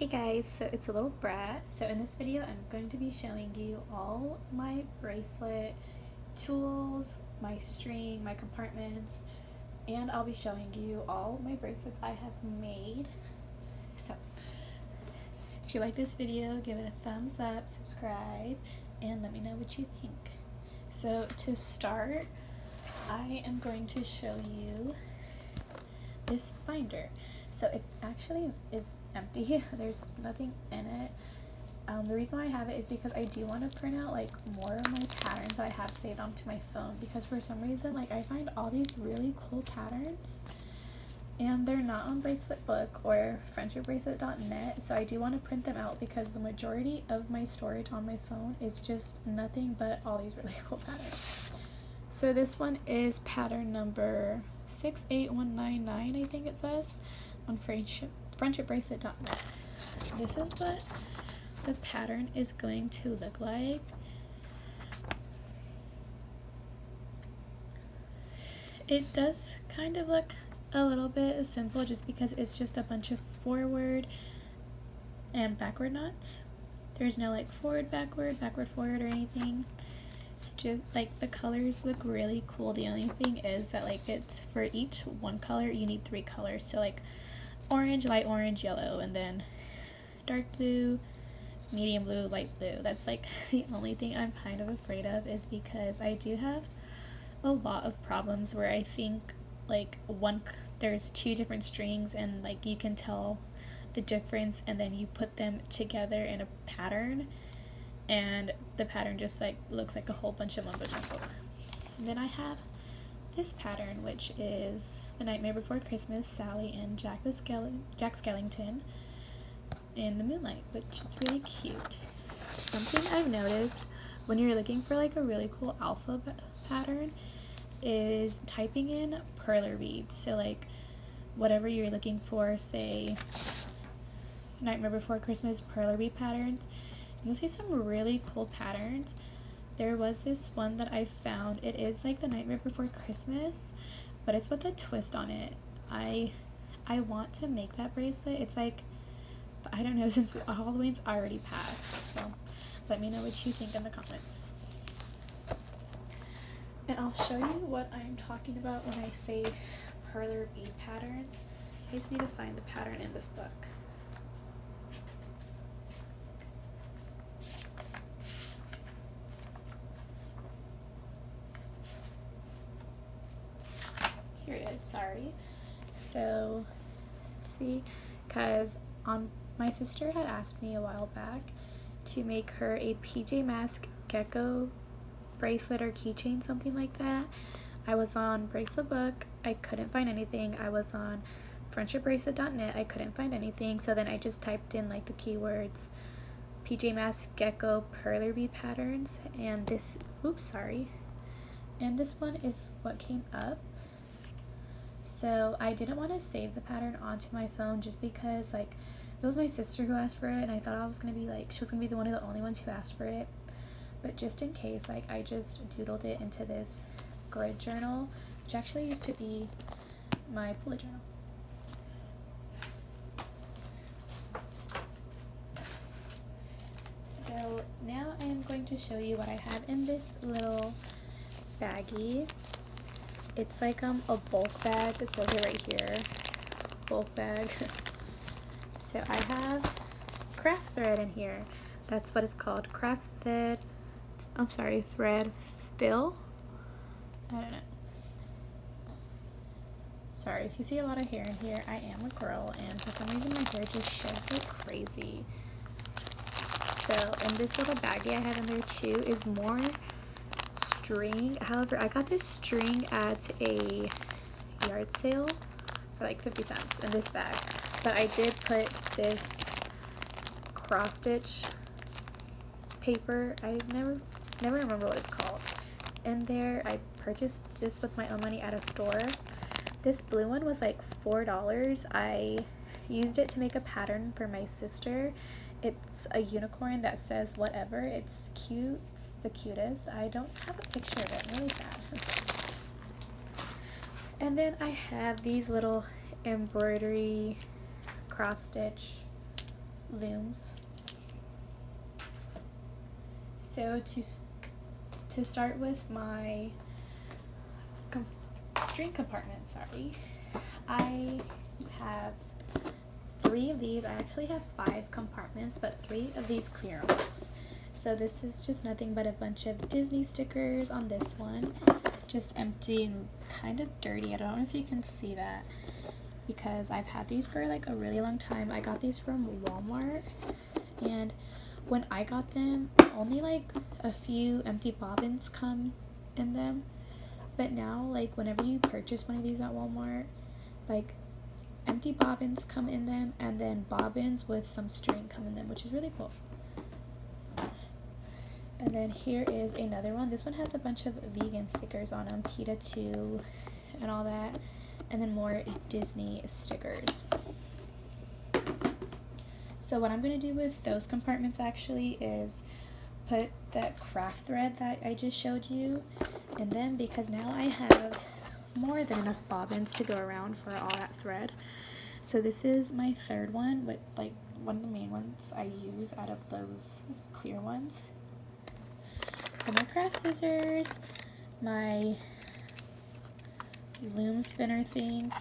Hey guys, so it's a little brat. So in this video I'm going to be showing you all my bracelet tools, my string, my compartments, and I'll be showing you all my bracelets I have made. So if you like this video, give it a thumbs up, subscribe, and let me know what you think. So to start, I am going to show you this binder. So it actually is empty. There's nothing in it. The reason why I have it is because I do want to print out like more of my patterns that I have saved onto my phone, because for some reason like I find all these really cool patterns and they're not on BraceletBook or friendshipbracelet.net, so I do want to print them out because the majority of my storage on my phone is just nothing but all these really cool patterns. So this one is pattern number 68199, I think it says, on friendshipbracelet.net. This is what the pattern is going to look like. It does kind of look a little bit simple just because it's just a bunch of forward and backward knots. There's no like forward, backward, forward or anything. It's just like the colors look really cool. The only thing is that like it's for each one color you need 3 colors, so like orange, light orange, yellow, and then dark blue, medium blue, light blue. That's like the only thing I'm kind of afraid of, is because I do have a lot of problems where I think like there's 2 different strings and like you can tell the difference, and then you put them together in a pattern and the pattern just like looks like a whole bunch of mumbo jumbo. And then I have this pattern, which is The Nightmare Before Christmas, Sally and Jack Skellington in the moonlight, which is really cute. Something I've noticed when you're looking for like a really cool alpha pattern is typing in perler beads. So like whatever you're looking for, say Nightmare Before Christmas perler bead patterns, you'll see some really cool patterns. There was this one that I found. It is like The Nightmare Before Christmas, but it's with a twist on it. I want to make that bracelet. It's like, I don't know, since Halloween's already passed, so let me know what you think in the comments. And I'll show you what I'm talking about when I say perler bead patterns. I just need to find the pattern in this book. Here it is, sorry. So, let's see, because my sister had asked me a while back to make her a PJ Masks gecko bracelet or keychain, something like that. I was on BraceletBook, I couldn't find anything. I was on friendshipbracelet.net, I couldn't find anything. So then I just typed in like the keywords PJ Masks gecko perler bead patterns, and this, and this one is what came up. So I didn't want to save the pattern onto my phone just because like it was my sister who asked for it, and I thought I was gonna be like, she was gonna be one of the only ones who asked for it. But just in case, like I just doodled it into this grid journal, which actually used to be my bullet journal. So now I am going to show you what I have in this little baggie. It's like a bulk bag. It says it right here, bulk bag. So I have craft thread in here. That's what it's called, thread fill. I don't know. Sorry if you see a lot of hair in here. I am a girl, and for some reason my hair just sheds like crazy. So in this little baggie I have in there too is more string. However, I got this string at a yard sale for like 50 cents in this bag, but I did put this cross stitch paper, I never remember what it's called, in there. I purchased this with my own money at a store. This blue one was like $4. I used it to make a pattern for my sister. It's a unicorn that says whatever. It's cute. It's the cutest. I don't have a picture of it. I'm really sad. And then I have these little embroidery cross stitch looms. So to start with my string compartment, sorry, I have 3 of these. I actually have 5 compartments, but 3 of these clear ones. So this is just nothing but a bunch of Disney stickers on this one, just empty and kind of dirty. I don't know if you can see that because I've had these for like a really long time. I got these from Walmart, and when I got them, only like a few empty bobbins come in them. But now, like, whenever you purchase one of these at Walmart, like, empty bobbins come in them, and then bobbins with some string come in them, which is really cool. And then here is another one. This one has a bunch of vegan stickers on them, PETA 2 and all that, and then more Disney stickers. So what I'm going to do with those compartments actually is put that craft thread that I just showed you in them, because now I have more than enough bobbins to go around for all that thread. So this is my 3rd one, but like one of the main ones I use out of those clear ones. So my craft scissors, my loom spinner thing,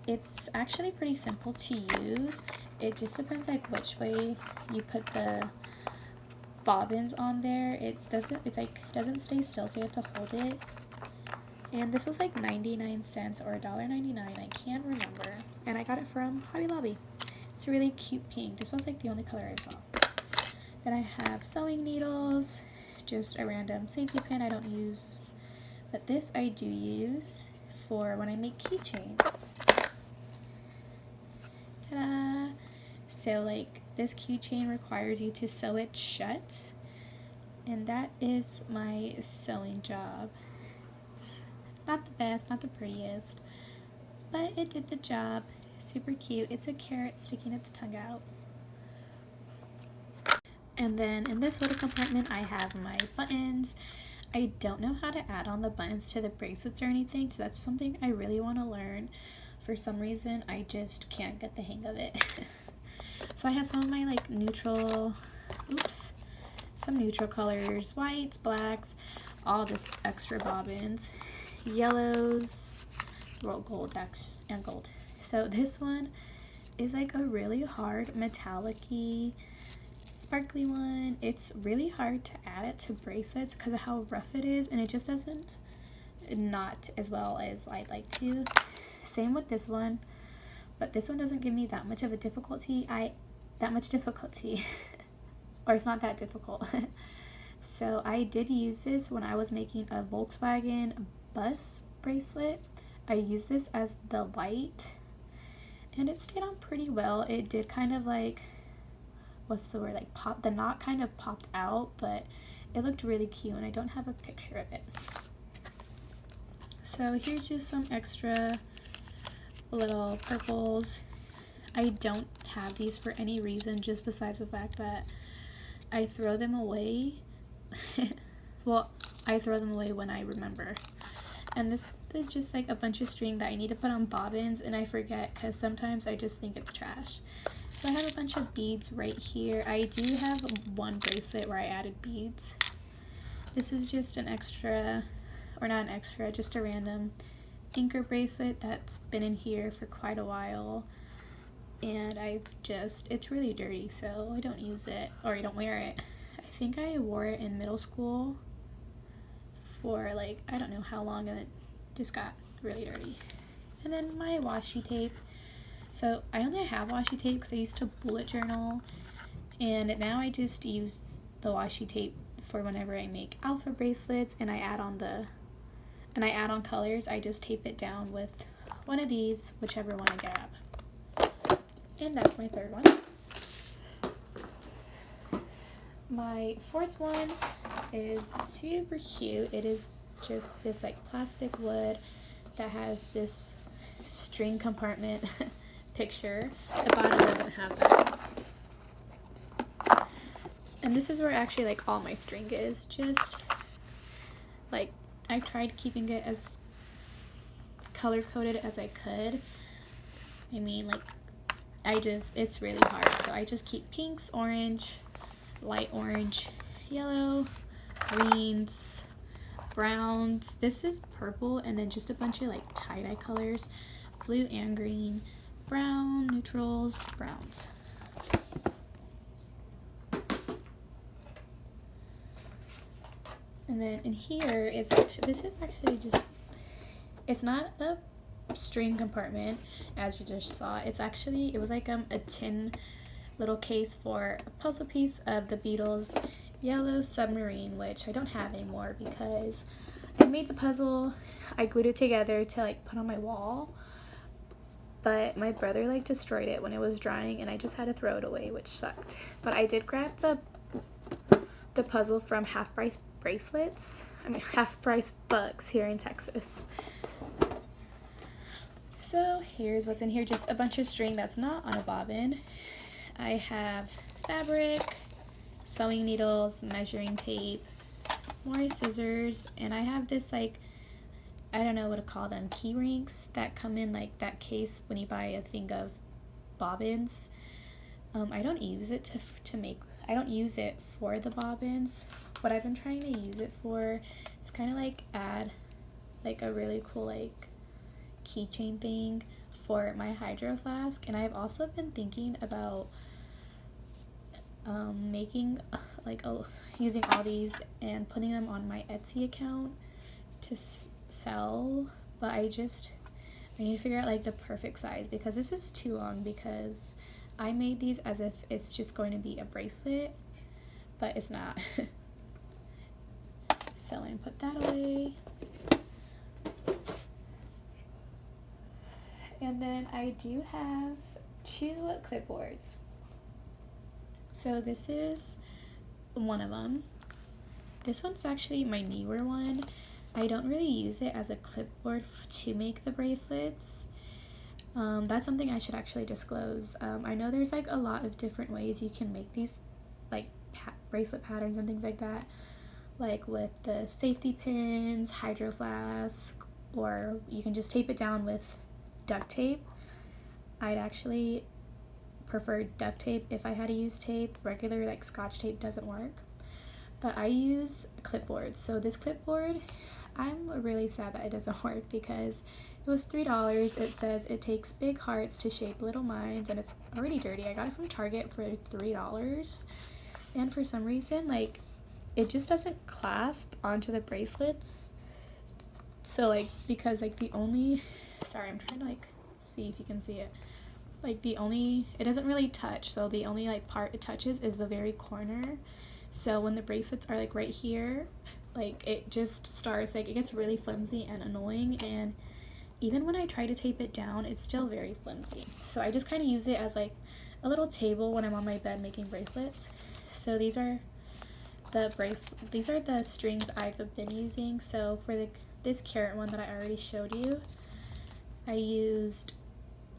it's actually pretty simple to use. It just depends like which way you put the bobbins on there. It doesn't stay still, so you have to hold it. And this was like 99 cents or $1.99, I can't remember. And I got it from Hobby Lobby. It's a really cute pink. This was like the only color I saw. Then I have sewing needles, just a random safety pin I don't use, but this I do use for when I make keychains. Ta-da! So like this keychain requires you to sew it shut, and that is my sewing job. It's not the best, not the prettiest, but it did the job. Super cute. It's a carrot sticking its tongue out. And then in this little compartment I have my buttons. I don't know how to add on the buttons to the bracelets or anything, so that's something I really want to learn. For some reason I just can't get the hang of it. So I have some of my like some neutral colors, whites, blacks, all this extra bobbins, yellows, well, gold, and gold. So this one is like a really hard metallic-y sparkly one. It's really hard to add it to bracelets because of how rough it is, and it just doesn't knot as well as I'd like to. Same with this one, but this one doesn't give me that much of a difficulty. Or it's not that difficult. So I did use this when I was making a Volkswagen bus bracelet. I used this as the light, and it stayed on pretty well. It did kind of like, what's the word, like pop, the knot kind of popped out, but it looked really cute, and I don't have a picture of it. So here's just some extra little purples. I don't have these for any reason, just besides the fact that I throw them away. Well, I throw them away when I remember. And this is just like a bunch of string that I need to put on bobbins, and I forget because sometimes I just think it's trash. So I have a bunch of beads right here. I do have one bracelet where I added beads. This is just an extra, or not an extra, just a random anchor bracelet that's been in here for quite a while, and it's really dirty, so I don't use it, or I don't wear it. I think I wore it in middle school for like, I don't know how long, and it just got really dirty. And then my washi tape. So I only have washi tape because I used to bullet journal, and now I just use the washi tape for whenever I make alpha bracelets, and I add on colors. I just tape it down with one of these, whichever one I grab. And that's my 3rd one. My 4th one is super cute. It is just this like plastic wood that has this string compartment picture. The bottom doesn't have that. And this is where actually like all my string is. Just like, I tried keeping it as color coded as I could. I mean, like, it's really hard. So I just keep pinks, orange, light orange, yellow, greens, browns. This is purple, and then just a bunch of like tie-dye colors, blue and green, brown, neutrals, browns. And then in here is actually, this is actually just, it's not a string compartment as we just saw. It's actually, it was like a tin little case for a puzzle piece of the Beatles' Yellow Submarine, which I don't have anymore because I made the puzzle, I glued it together to like put on my wall, but my brother like destroyed it when it was drying and I just had to throw it away, which sucked. But I did grab the puzzle from Half Price Books here in Texas. So here's what's in here, just a bunch of string that's not on a bobbin. I have fabric, sewing needles, measuring tape, more scissors, and I have this like, I don't know what to call them, key rings that come in like that case when you buy a thing of bobbins. I don't use it I don't use it for the bobbins. What I've been trying to use it for is kind of like add like a really cool like keychain thing for my hydro flask. And I've also been thinking about making like using all these and putting them on my Etsy account to sell, but I need to figure out like the perfect size because this is too long, because I made these as if it's just going to be a bracelet, but it's not. So I'm gonna put that away. And then I do have 2 clipboards. So this is one of them. This one's actually my newer one. I don't really use it as a clipboard to make the bracelets. That's something I should actually disclose. I know there's like a lot of different ways you can make these like bracelet patterns and things like that, like with the safety pins, hydro flask, or you can just tape it down with duct tape. I'd actually prefer duct tape if I had to use tape. Regular like scotch tape doesn't work, but I use clipboards. So this clipboard, I'm really sad that it doesn't work because it was $3. It says it takes big hearts to shape little minds, and it's already dirty. I got it from Target for $3, and for some reason like it just doesn't clasp onto the bracelets. So like, because like the only, sorry, I'm trying to like see if you can see it, like it doesn't really touch, so the only like part it touches is the very corner. So when the bracelets are like right here, like it just starts like, it gets really flimsy and annoying, and even when I try to tape it down, it's still very flimsy. So I just kind of use it as like a little table when I'm on my bed making bracelets. So these are the strings I've been using. So for this carrot one that I already showed you, I used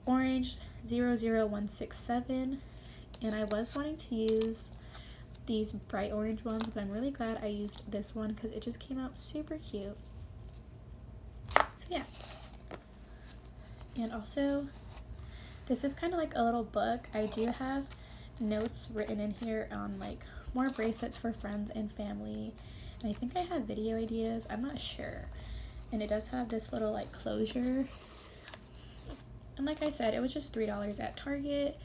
orange 00167, and I was wanting to use these bright orange ones, but I'm really glad I used this one because it just came out super cute. So yeah. And also, this is kind of like a little book. I do have notes written in here on like more bracelets for friends and family, and I think I have video ideas, I'm not sure. And it does have this little like closure, and like I said, it was just $3 at Target,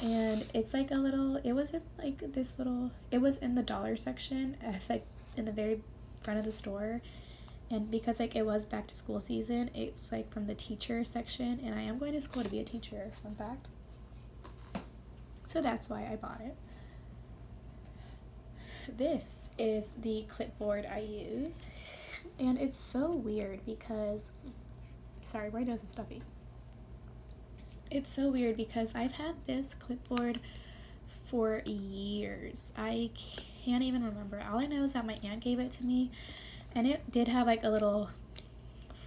and it's like a little, it was in like this little, it was in the dollar section, like in the very front of the store. And because like it was back to school season, it's like from the teacher section, and I am going to school to be a teacher, fun fact. So that's why I bought it. This is the clipboard I use, and it's so weird because, sorry, my nose is stuffy. It's so weird because I've had this clipboard for years. I can't even remember. All I know is that my aunt gave it to me, and it did have like a little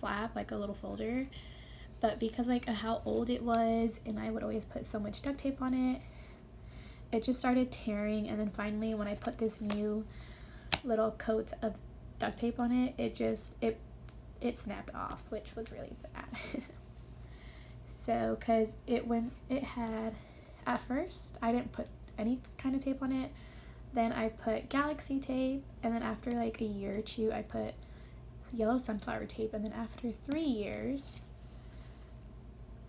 flap, like a little folder, but because like how old it was and I would always put so much duct tape on it, it just started tearing. And then finally when I put this new little coat of duct tape on it, it snapped off, which was really sad. So, because it had, at first, I didn't put any kind of tape on it. Then I put galaxy tape, and then after like a year or two, I put yellow sunflower tape, and then after 3 years,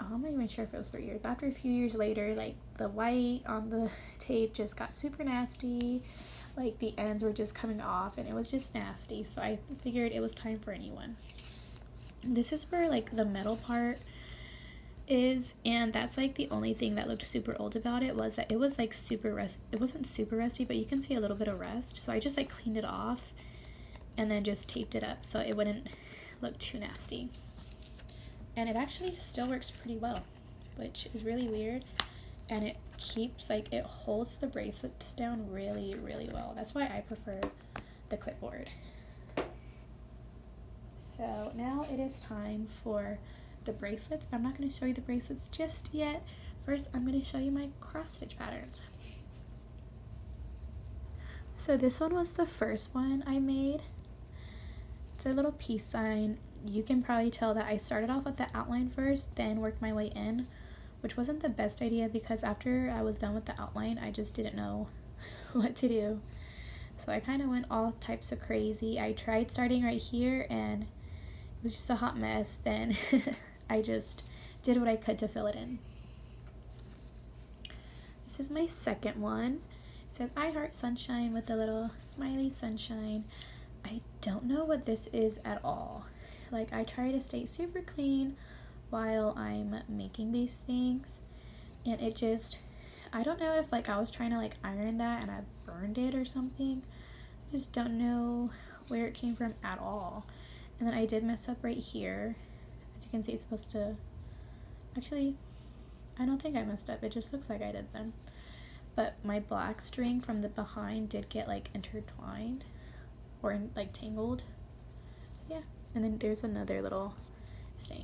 I'm not even sure if it was 3 years, but after a few years later, like the white on the tape just got super nasty, like the ends were just coming off, and it was just nasty, so I figured it was time for a new one. This is where like the metal part is, and that's like the only thing that looked super old about it, was that it was like it wasn't super rusty, but you can see a little bit of rust, so I just like cleaned it off and then just taped it up so it wouldn't look too nasty. And it actually still works pretty well, which is really weird, and it keeps, like, it holds the bracelets down really, really well. That's why I prefer the clipboard. So now it is time for the bracelets. I'm not going to show you the bracelets just yet. First, I'm going to show you my cross stitch patterns. So this one was the first one I made. It's a little peace sign. You can probably tell that I started off with the outline first, then worked my way in, which wasn't the best idea because after I was done with the outline, I just didn't know what to do. So I kind of went all types of crazy. I tried starting right here and it was just a hot mess. Then I just did what I could to fill it in. This is my second one. It says I heart sunshine with a little smiley sunshine. I don't know what this is at all. Like, I try to stay super clean while I'm making these things, and it just, I don't know if like I was trying to like iron that and I burned it or something. I just don't know where it came from at all. And then I did mess up right here. As you can see, it's supposed to, actually, I don't think I messed up. It just looks like I did then. But my black string from the behind did get like intertwined or like tangled. So yeah. And then there's another little stain.